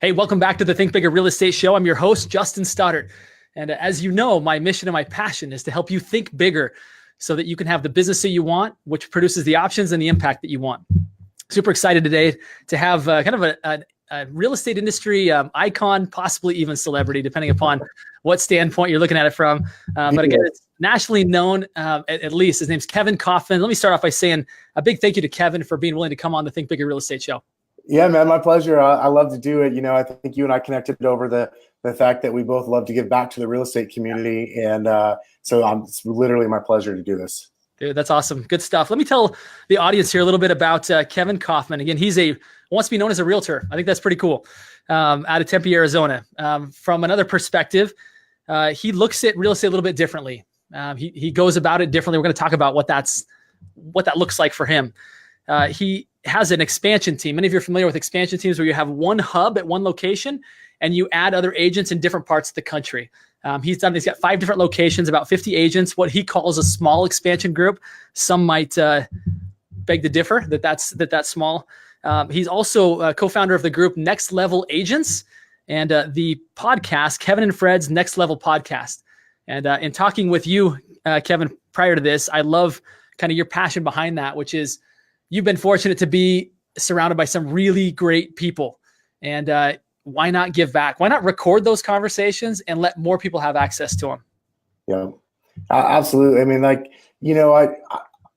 Hey, welcome back to the Think Bigger Real Estate Show. I'm your host, Justin Stoddard. And as you know, my mission and my passion is to help you think bigger so that you can have the business that you want, which produces the options and the impact that you want. Super excited today to have kind of a real estate industry icon, possibly even celebrity, depending upon what standpoint you're looking at it from. But again, it's nationally known, at least. His name's Kevin Kauffman. Let me start off by saying a big thank you to Kevin for being willing to come on the Think Bigger Real Estate Show. Yeah, man, my pleasure. I love to do it. You know, I think you and I connected over the fact that we both love to give back to the real estate community. And so it's literally my pleasure to do this. Dude, that's awesome. Good stuff. Let me tell the audience here a little bit about Kevin Kauffman. Again, he's wants to be known as a realtor. I think that's pretty cool. Out of Tempe, Arizona. From another perspective, he looks at real estate a little bit differently. He goes about it differently. We're going to talk about what that looks like for him. He has an expansion team. Many of you are familiar with expansion teams where you have one hub at one location and you add other agents in different parts of the country. He's got 5 different locations, about 50 agents, what he calls a small expansion group. Some might beg to differ that's small. He's also a co-founder of the group Next Level Agents and the podcast, Kevin and Fred's Next Level Podcast. And in talking with you, Kevin, prior to this, I love kind of your passion behind that, which is you've been fortunate to be surrounded by some really great people. And why not give back? Why not record those conversations and let more people have access to them? Yeah, absolutely. I mean,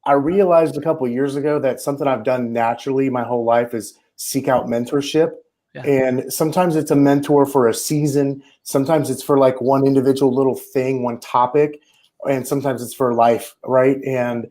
I realized a couple of years ago that something I've done naturally my whole life is seek out mentorship. Yeah. And sometimes it's a mentor for a season. Sometimes it's for like one individual little thing, one topic. And sometimes it's for life, right? And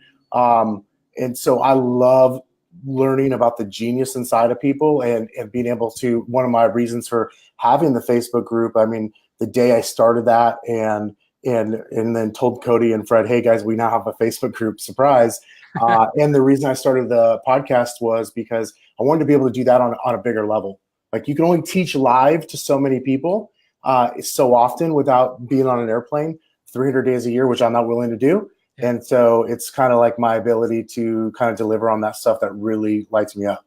so I love learning about the genius inside of people and being able to, one of my reasons for having the Facebook group, I mean, the day I started that and then told Cody and Fred, hey guys, we now have a Facebook group, surprise. And the reason I started the podcast was because I wanted to be able to do that on a bigger level. Like you can only teach live to so many people so often without being on an airplane 300 days a year, which I'm not willing to do. And so it's kind of like my ability to kind of deliver on that stuff that really lights me up.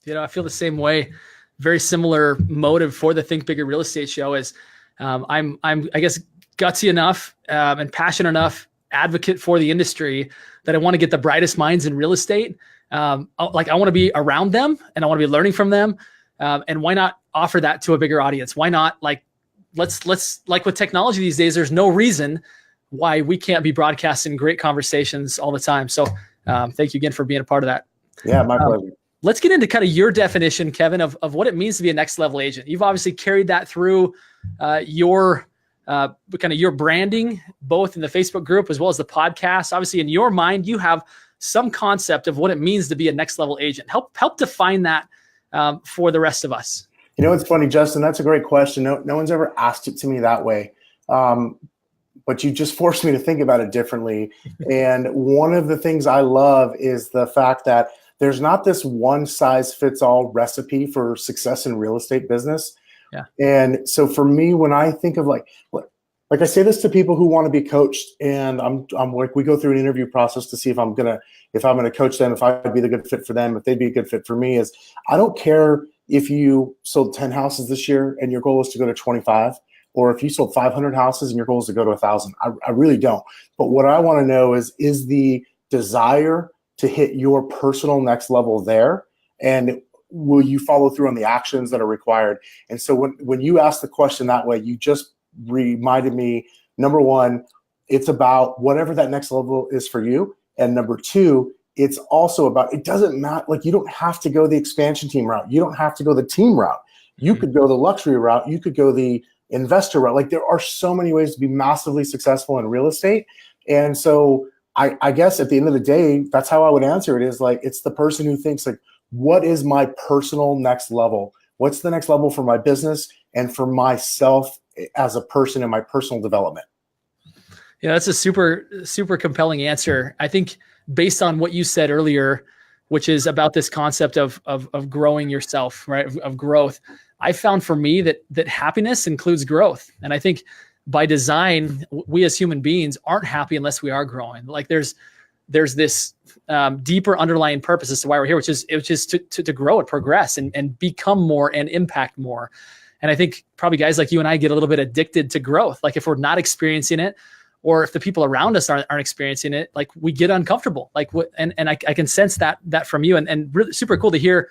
You know, I feel the same way. Very similar motive for the Think Bigger Real Estate Show is I'm I guess gutsy enough and passionate enough advocate for the industry that I want to get the brightest minds in real estate. I want to be around them and I want to be learning from them. And why not offer that to a bigger audience? Why not let's like with technology these days, there's no reason why we can't be broadcasting great conversations all the time. So thank you again for being a part of that. Yeah, my pleasure. Let's get into kind of your definition, Kevin, of what it means to be a next level agent. You've obviously carried that through your branding, both in the Facebook group as well as the podcast. Obviously, in your mind, you have some concept of what it means to be a next level agent. Help define that for the rest of us. You know, it's funny, Justin, that's a great question. No one's ever asked it to me that way. But you just forced me to think about it differently. And one of the things I love is the fact that there's not this one size fits all recipe for success in real estate business. Yeah. And so for me, when I think of like I say this to people who want to be coached, and I'm like, we go through an interview process to see if I'm gonna coach them, if I'd be the good fit for them, if they'd be a good fit for me. Is I don't care if you sold 10 houses this year and your goal is to go to 25. Or if you sold 500 houses and your goal is to go to 1,000, I really don't. But what I want to know is the desire to hit your personal next level there, and will you follow through on the actions that are required? And so when you ask the question that way, you just reminded me, number one, it's about whatever that next level is for you. And number two, it's also about, it doesn't matter, like you don't have to go the expansion team route. You don't have to go the team route. You could go the luxury route. You could go the investor route. Like there are so many ways to be massively successful in real estate. And so I guess at the end of the day, that's how I would answer it, is like, it's the person who thinks like, what is my personal next level? What's the next level for my business and for myself as a person in my personal development? Yeah, that's a super, super compelling answer. I think based on what you said earlier, which is about this concept of growing yourself, right? Of growth. I found for me that happiness includes growth. And I think by design, we as human beings aren't happy unless we are growing. Like there's this deeper underlying purpose as to why we're here, which is to grow and progress and become more and impact more. And I think probably guys like you and I get a little bit addicted to growth. Like if we're not experiencing it, or if the people around us aren't experiencing it, like we get uncomfortable. Like and I can sense that from you, and really super cool to hear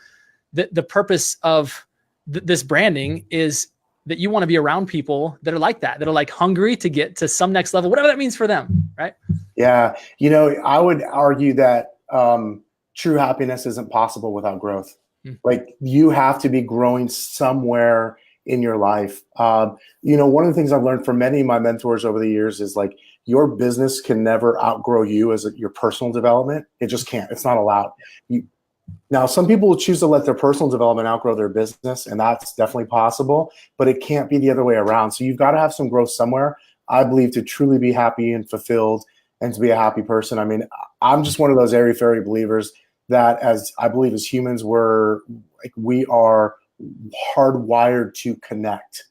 the purpose of this branding is that you want to be around people that are like that are like hungry to get to some next level, whatever that means for them. Right. Yeah. I would argue that true happiness isn't possible without growth. Like you have to be growing somewhere in your life. One of the things I've learned from many of my mentors over the years is like your business can never outgrow you as your personal development. It just can't. It's not allowed. Now, some people will choose to let their personal development outgrow their business, and that's definitely possible, but it can't be the other way around. So you've got to have some growth somewhere, I believe, to truly be happy and fulfilled and to be a happy person. I mean, I'm just one of those airy-fairy believers that as I believe as humans, we are hardwired to connect.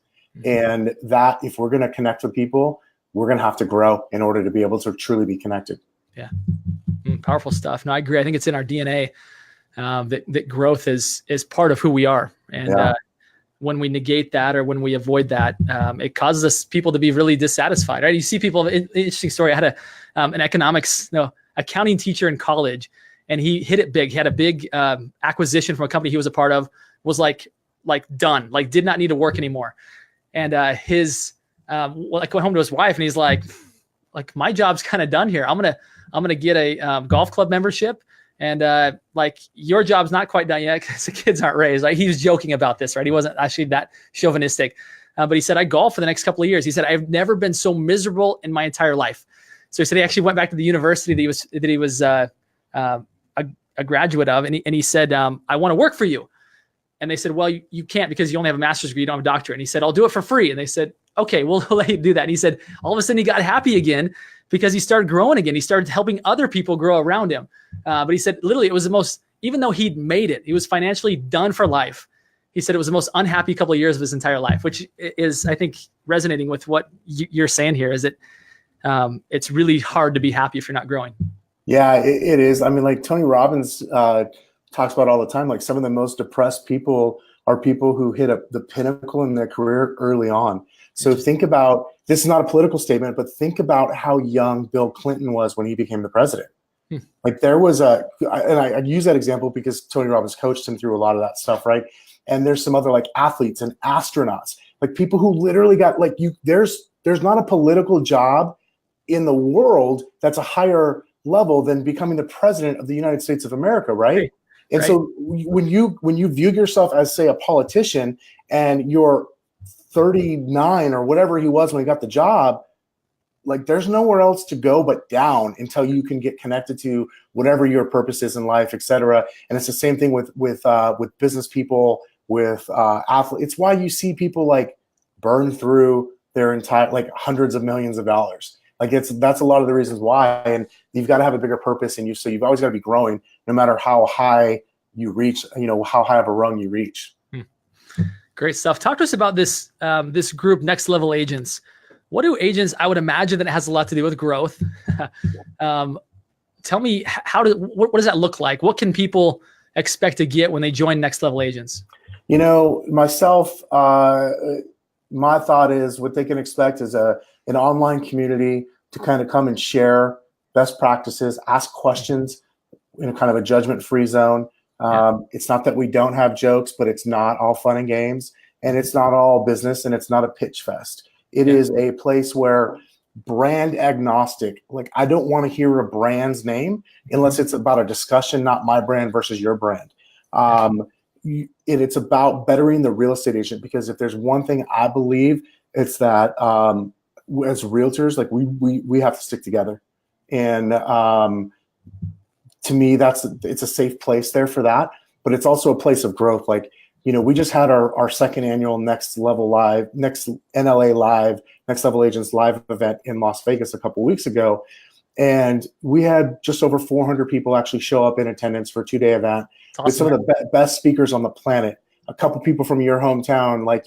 And that if we're going to connect with people, we're going to have to grow in order to be able to truly be connected. Yeah. Powerful stuff. No, I agree. I think it's in our DNA that growth is part of who we are. And when we negate that or when we avoid that, it causes us people to be really dissatisfied, right? You see people, interesting story. I had an accounting teacher in college, and he hit it big. He had a big acquisition from a company he was a part of, was like done, like did not need to work anymore. And going home to his wife, and he's like my job's kind of done here. I'm gonna get a golf club membership, and like your job's not quite done yet because the kids aren't raised. Like he was joking about this, right? He wasn't actually that chauvinistic, but he said, I golf for the next couple of years. He said, I've never been so miserable in my entire life. So he said he actually went back to the university that he was a graduate of, and he said, I want to work for you. And they said, well, you can't because you only have a master's degree, you don't have a doctorate. And he said, I'll do it for free. And they said, okay, we'll let you do that. And he said, all of a sudden he got happy again because he started growing again. He started helping other people grow around him. But he said, literally, it was the most, even though he'd made it, he was financially done for life. He said it was the most unhappy couple of years of his entire life, which is, I think, resonating with what you're saying here, is that it's really hard to be happy if you're not growing. Yeah, it is. I mean, like Tony Robbins talks about all the time, like some of the most depressed people are people who hit the pinnacle in their career early on. So think about, this is not a political statement, but think about how young Bill Clinton was when he became the president. Like there was and I use that example because Tony Robbins coached him through a lot of that stuff, right? And there's some other like athletes and astronauts, like people who literally got like there's not a political job in the world that's a higher level than becoming the president of the United States of America, right? And so when you view yourself as, say, a politician and you're 39 or whatever he was when he got the job, like there's nowhere else to go but down until you can get connected to whatever your purpose is in life, et cetera. And it's the same thing with business people, with athletes. It's why you see people like burn through their entire, like hundreds of millions of dollars. Like that's a lot of the reasons why. And you've got to have a bigger purpose in you. So you've always got to be growing no matter how high you reach, how high of a rung you reach. Great stuff. Talk to us about this group, Next Level Agents. What do agents, I would imagine that it has a lot to do with growth. Tell me, what does that look like? What can people expect to get when they join Next Level Agents? Myself, my thought is what they can expect is an online community to kind of come and share best practices, ask questions in a kind of a judgment-free zone. It's not that we don't have jokes, but it's not all fun and games, and it's not all business, and it's not a pitch fest. It is a place where brand agnostic, like I don't want to hear a brand's name unless it's about a discussion, not my brand versus your brand. It's about bettering the real estate agent, because if there's one thing I believe, it's that as realtors, like we have to stick together. And to me, it's a safe place there for that, but it's also a place of growth. Like, we just had our second annual Next NLA Live, Next Level Agents Live event in Las Vegas a couple of weeks ago. And we had just over 400 people actually show up in attendance for a 2-day event with some of the best speakers on the planet. A couple people from your hometown, like,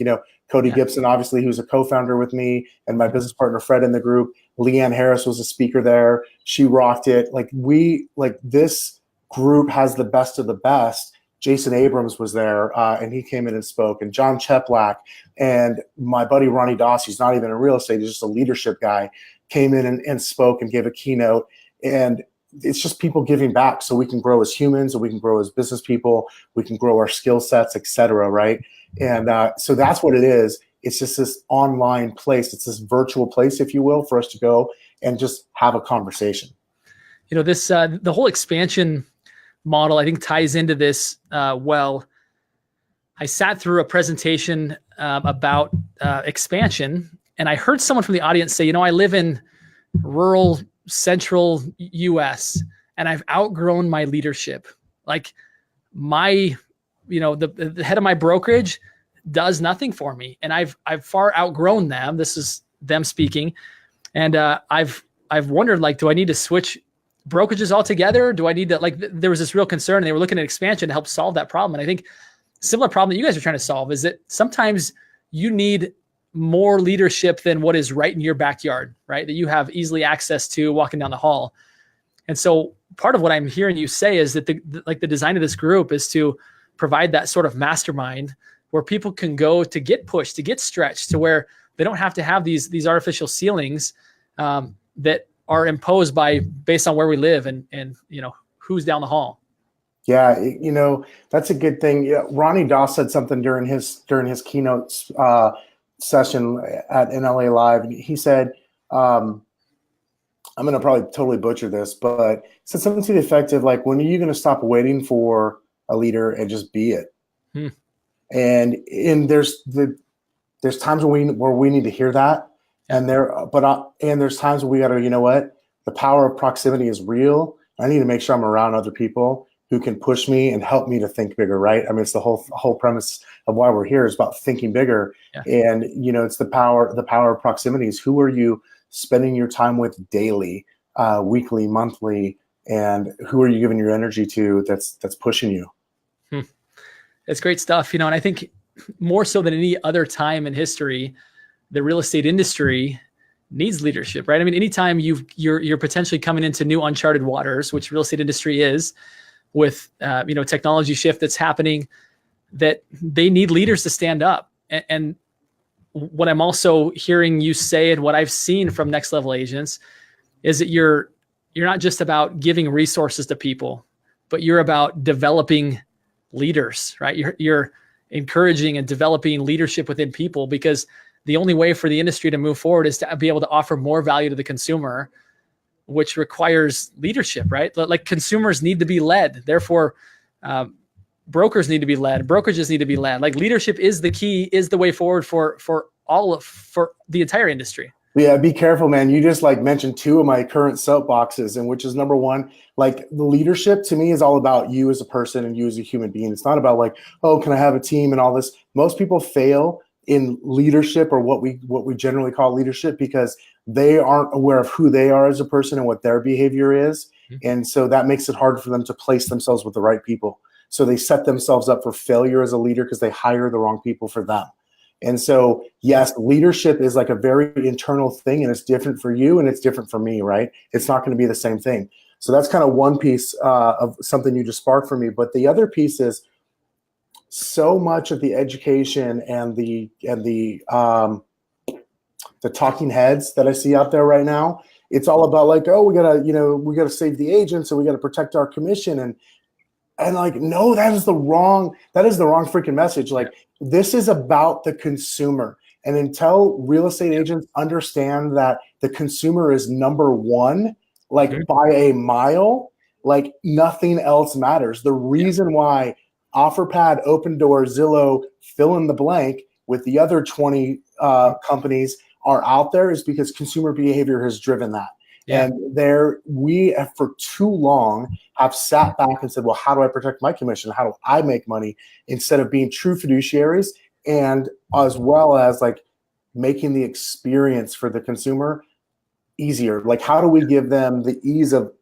Cody Gibson, obviously, who's a co-founder with me, and my business partner, Fred, in the group. Leanne Harris was a speaker there. She rocked it. Like this group has the best of the best. Jason Abrams was there, and he came in and spoke, and John Cheplack, and my buddy Ronnie Doss, he's not even in real estate, he's just a leadership guy, came in and spoke and gave a keynote. And it's just people giving back so we can grow as humans, and we can grow as business people, we can grow our skill sets, et cetera, right? And so that's what it is. It's just this online place. It's this virtual place, if you will, for us to go and just have a conversation. You know, this the whole expansion model, I think, ties into this well. I sat through a presentation about expansion, and I heard someone from the audience say, you know, I live in rural central US and I've outgrown my leadership. Like my, you know, the head of my brokerage does nothing for me, and I've far outgrown them. This is them speaking. And I've wondered, like, do I need to switch brokerages altogether? Do I need to, like, there was this real concern, and they were looking at expansion to help solve that problem. And I think similar problem that you guys are trying to solve is that sometimes you need more leadership than what is right in your backyard, right? That you have easily access to walking down the hall. And so part of what I'm hearing you say is that the design of this group is to provide that sort of mastermind where people can go to get pushed, to get stretched, to where they don't have to have these artificial ceilings that are imposed based on where we live and you know, who's down the hall. Yeah, you know, that's a good thing. Yeah, Ronnie Doss said something during his keynote session in LA Live, and he said, I'm going to probably totally butcher this, but he said something to the effect of, like, when are you going to stop waiting for a leader and just be it? And there's times where we need to hear that, and there's times where we got to, you know what, the power of proximity is real. I need to make sure I'm around other people who can push me and help me to think bigger, right? I mean, it's the whole premise of why we're here is about thinking bigger. Yeah. And, you know, it's the power of proximity is who are you spending your time with daily, weekly, monthly, and who are you giving your energy to that's pushing you? It's great stuff, you know, and I think more so than any other time in history, the real estate industry needs leadership, right? I mean, anytime you're potentially coming into new uncharted waters, which real estate industry is, with you know, technology shift that's happening, that they need leaders to stand up. And what I'm also hearing you say, and what I've seen from Next Level Agents, is that you're not just about giving resources to people, but you're about developing leaders, right? You're encouraging and developing leadership within people, because the only way for the industry to move forward is to be able to offer more value to the consumer, which requires leadership, right? Like, consumers need to be led. Therefore, brokers need to be led. Brokerages need to be led. Like, leadership is the key, is the way forward for the entire industry. Yeah, be careful, man. You just, like, mentioned two of my current soapboxes, and which is number one, like, the leadership to me is all about you as a person and you as a human being. It's not about, like, oh, can I have a team and all this. Most people fail in leadership, or what we generally call leadership, because they aren't aware of who they are as a person and what their behavior is. And so that makes it hard for them to place themselves with the right people. So they set themselves up for failure as a leader because they hire the wrong people for them. And so, yes, leadership is like a very internal thing, and it's different for you and it's different for me, right? It's not going to be the same thing. So that's kind of one piece of something you just sparked for me. But the other piece is, so much of the education and the talking heads that I see out there right now, it's all about, like, oh, we gotta save the agents, and we gotta protect our commission, and like, no, that is the wrong freaking message. Like, this is about the consumer. And until real estate agents understand that the consumer is number one, like, by a mile, like, nothing else matters. The reason why OfferPad, Open Door, Zillow, fill in the blank with the other 20 companies are out there is because consumer behavior has driven that. Yeah. And we have for too long have sat back and said, well, how do I protect my commission? How do I make money? Instead of being true fiduciaries, and as well as, like, making the experience for the consumer easier. Like, how do we give them the ease of,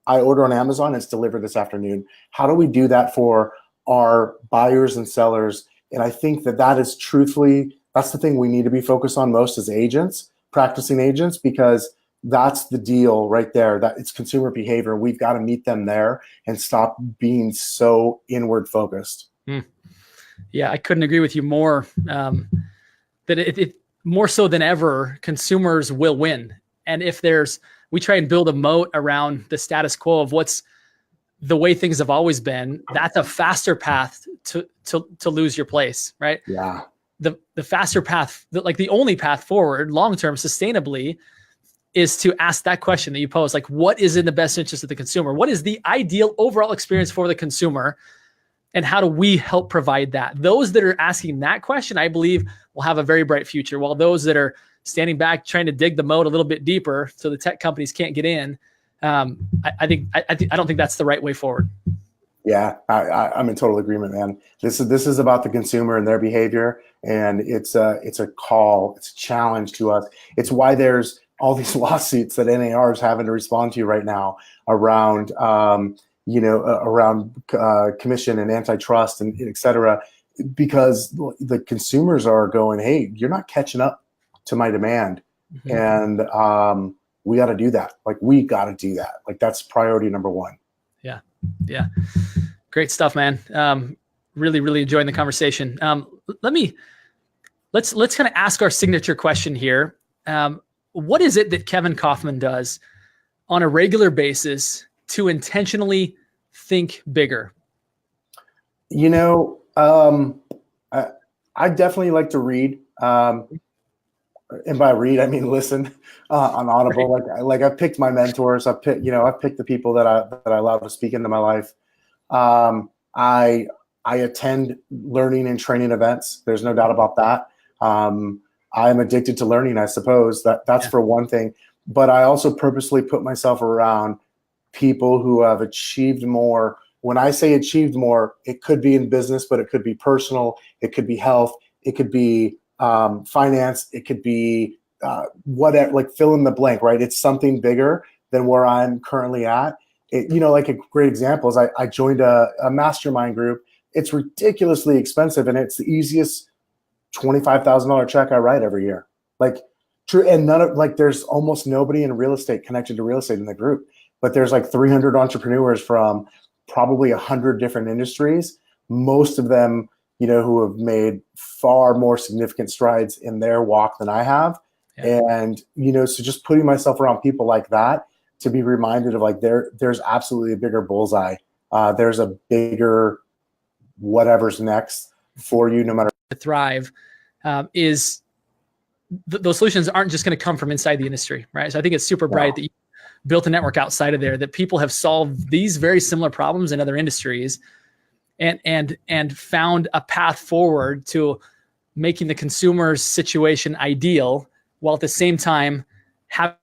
I order on Amazon, it's delivered this afternoon. How do we do that for our buyers and sellers? And I think that is truthfully, that's the thing we need to be focused on most as agents, practicing agents, because that's the deal right there. That it's consumer behavior. We've got to meet them there and stop being so inward focused. Yeah, I couldn't agree with you more. That it more so than ever, consumers will win. And if we try and build a moat around the status quo of what's the way things have always been, that's a faster path to lose your place, right? Yeah. The faster path, like the only path forward, long-term, sustainably, is to ask that question that you pose, like, what is in the best interest of the consumer? What is the ideal overall experience for the consumer? And how do we help provide that? Those that are asking that question, I believe, will have a very bright future, while those that are standing back trying to dig the moat a little bit deeper so the tech companies can't get in, I don't think that's the right way forward. Yeah, I'm in total agreement, man. This is about the consumer and their behavior, and it's a call, it's a challenge to us. It's why there's all these lawsuits that NAR is having to respond to right now around commission and antitrust and et cetera, because the consumers are going, hey, you're not catching up to my demand. And we got to do that. Like, we got to do that. Like, that's priority number one. Yeah. Yeah. Great stuff, man. Really, really enjoying the conversation. Let's kind of ask our signature question here. What is it that Kevin Kauffman does on a regular basis to intentionally think bigger? I definitely like to read. And by read, I mean listen on Audible. Right. Like I've picked my mentors. I've picked the people that I love to speak into my life. I attend learning and training events. There's no doubt about that. I'm addicted to learning, I suppose. That's for one thing. But I also purposely put myself around people who have achieved more. When I say achieved more, it could be in business, but it could be personal. It could be health. It could be finance. It could be whatever, like fill in the blank, right? It's something bigger than where I'm currently at. Like a great example is I joined a mastermind group. It's ridiculously expensive, and it's the easiest $25,000 check I write every year. Like, true, and there's almost nobody in real estate connected to real estate in the group, but there's like 300 entrepreneurs from probably 100 different industries. Most of them, who have made far more significant strides in their walk than I have. Yeah. And, so just putting myself around people like that to be reminded of like, there's absolutely a bigger bullseye. There's a bigger whatever's next for you, no matter. To thrive is those solutions aren't just going to come from inside the industry, right? So I think it's super bright that you built a network outside of there, that people have solved these very similar problems in other industries and found a path forward to making the consumer's situation ideal, while at the same time having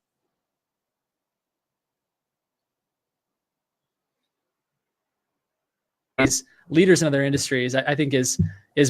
leaders in other industries, I think is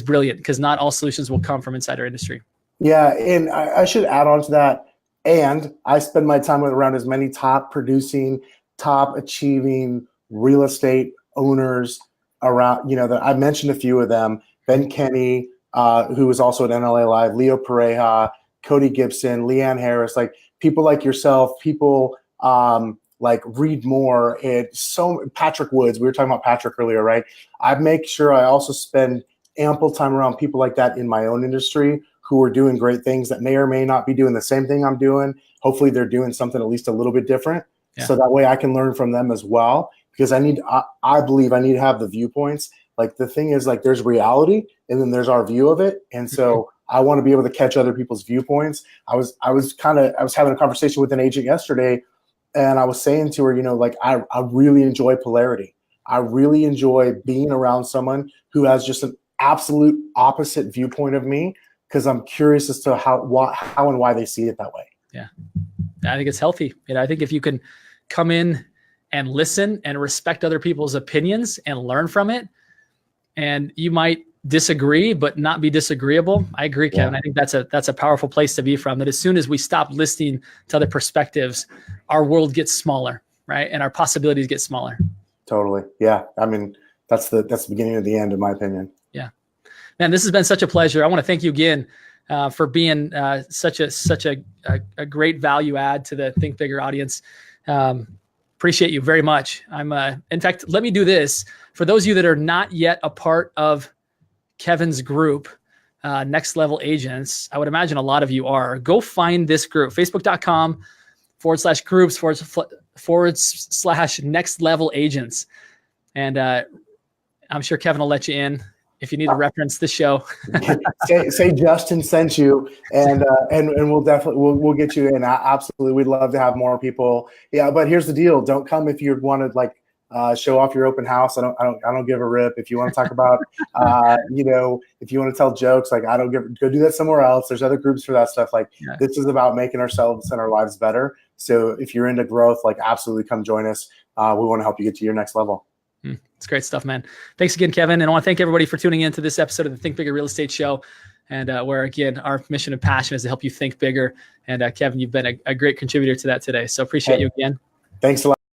brilliant, because not all solutions will come from inside our industry. Yeah, and I should add on to that. And I spend my time around as many top producing, top achieving real estate owners around, that I mentioned a few of them: Ben Kenny, who was also at NLA Live, Leo Pareja, Cody Gibson, Leanne Harris, like people like yourself, people like Read More, and Patrick Woods. We were talking about Patrick earlier, right? I make sure I also spend ample time around people like that in my own industry who are doing great things that may or may not be doing the same thing I'm doing. Hopefully they're doing something at least a little bit different. Yeah. So that way I can learn from them as well, because I believe I need to have the viewpoints. Like, the thing is, like, there's reality and then there's our view of it. And so I want to be able to catch other people's viewpoints. I was having a conversation with an agent yesterday, and I was saying to her, I really enjoy polarity. I really enjoy being around someone who has just an absolute opposite viewpoint of me, because I'm curious as to how and why they see it that way. Yeah, I think it's healthy. I think if you can come in and listen and respect other people's opinions and learn from it, and you might disagree but not be disagreeable. I agree, Kevin. Yeah. I think that's a powerful place to be from. That as soon as we stop listening to other perspectives, our world gets smaller, right? And our possibilities get smaller. Totally. Yeah. I mean, that's the beginning of the end, in my opinion. Yeah. Man, this has been such a pleasure. I want to thank you again for being such a great value add to the Think Bigger audience. Appreciate you very much. In fact, let me do this. For those of you that are not yet a part of Kevin's group, Next Level Agents, I would imagine a lot of you are. Go find this group, facebook.com/groups/Next Level Agents. And I'm sure Kevin will let you in if you need to reference the show. say Justin sent you, and we'll get you in. Absolutely, we'd love to have more people. Yeah, but here's the deal: don't come if you want to show off your open house. I don't give a rip. If you want to talk about, if you want to tell jokes, go do that somewhere else. There's other groups for that stuff. This is about making ourselves and our lives better. So if you're into growth, absolutely come join us. We want to help you get to your next level. It's great stuff, man. Thanks again, Kevin. And I want to thank everybody for tuning in to this episode of the Think Bigger Real Estate Show. And where, again, our mission and passion is to help you think bigger. And Kevin, you've been a great contributor to that today. So appreciate you again. Thanks a lot.